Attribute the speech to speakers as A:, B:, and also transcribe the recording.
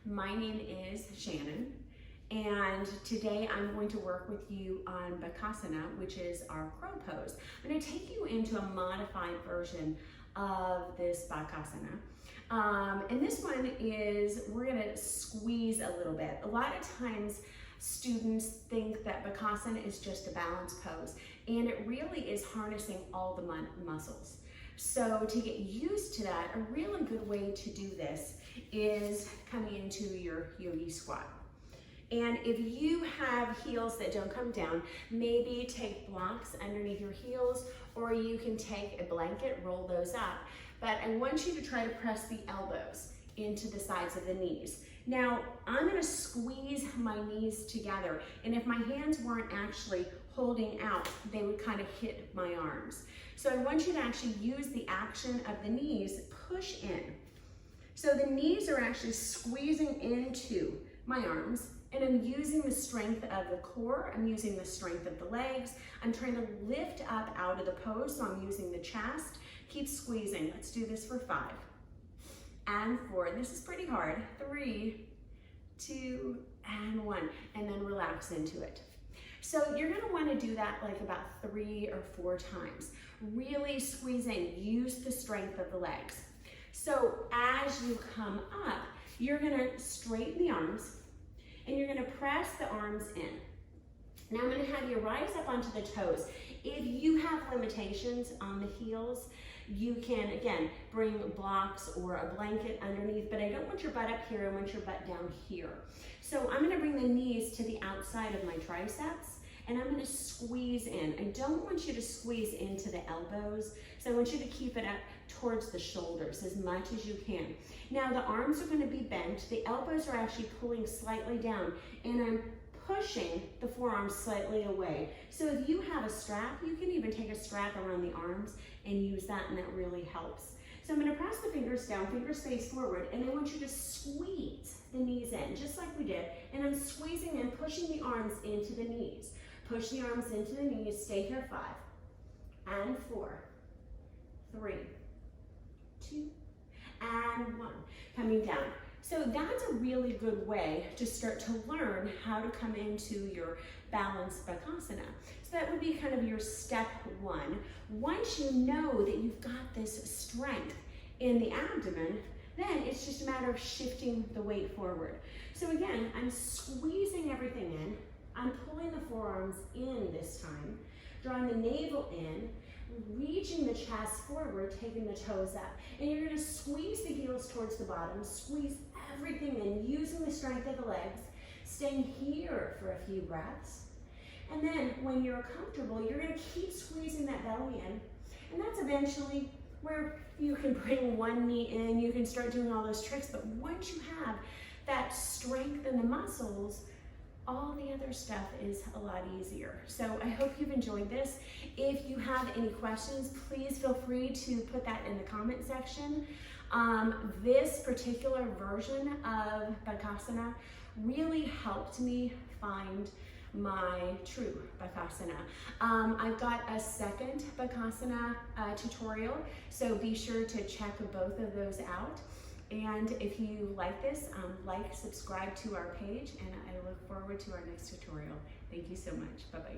A: My name is Shannon, and today I'm going to work with you on Bakasana, which is our crow pose. I'm going to take you into a modified version of this Bakasana. And this one is, we're going to squeeze a little bit. A lot of times students think that Bakasana is just a balance pose, and it really is harnessing all the muscles. So to get used to that, a really good way to do this is coming into your yogi squat. And if you have heels that don't come down, maybe take blocks underneath your heels, or you can take a blanket, roll those up. But I want you to try to press the elbows into the sides of the knees. Now, I'm gonna squeeze my knees together, and if my hands weren't actually holding out, they would kind of hit my arms. So I want you to actually use the action of the knees, push in. So the knees are actually squeezing into my arms, and I'm using the strength of the core, I'm using the strength of the legs, I'm trying to lift up out of the pose, so I'm using the chest. Keep squeezing. Let's do this for 5 and 4. This is pretty hard. 3, 2, and 1, and then relax into it. So you're gonna wanna do that like about 3 or 4 times. Really squeeze in, use the strength of the legs. So as you come up, you're gonna straighten the arms, and you're gonna press the arms in. Now I'm gonna have you rise up onto the toes. If you have limitations on the heels, you can, again, bring blocks or a blanket underneath, but I don't want your butt up here, I want your butt down here. So I'm gonna bring the knees to the outside of my triceps, and I'm gonna squeeze in. I don't want you to squeeze into the elbows, so I want you to keep it up towards the shoulders as much as you can. Now the arms are gonna be bent, the elbows are actually pulling slightly down, and I'm pushing the forearms slightly away. So if you have a strap, you can even take a strap around the arms and use that, and that really helps. So I'm gonna press the fingers down, fingers face forward, and I want you to squeeze the knees in, just like we did. And I'm squeezing and pushing the arms into the knees. Push the arms into the knees, stay here 5 and 4, 3, 2, and 1. Coming down. So that's a really good way to start to learn how to come into your balanced Bakasana. So that would be kind of your step 1. Once you know that you've got this strength in the abdomen, then it's just a matter of shifting the weight forward. So again, I'm squeezing everything in. I'm pulling the forearms in this time, drawing the navel in, reaching the chest forward, taking the toes up. And you're gonna squeeze the heels towards the bottom, squeeze everything in, using the strength of the legs, staying here for a few breaths. And then when you're comfortable, you're gonna keep squeezing that belly in. And that's eventually where you can bring one knee in, you can start doing all those tricks. But once you have that strength in the muscles, all the other stuff is a lot easier. So I hope you've enjoyed this. If you have any questions, please feel free to put that in the comment section. This particular version of Bakasana really helped me find my true Bakasana. I've got a second Bakasana tutorial, so be sure to check both of those out. And if you like this, subscribe to our page, and I look forward to our next tutorial. Thank you so much. Bye-bye.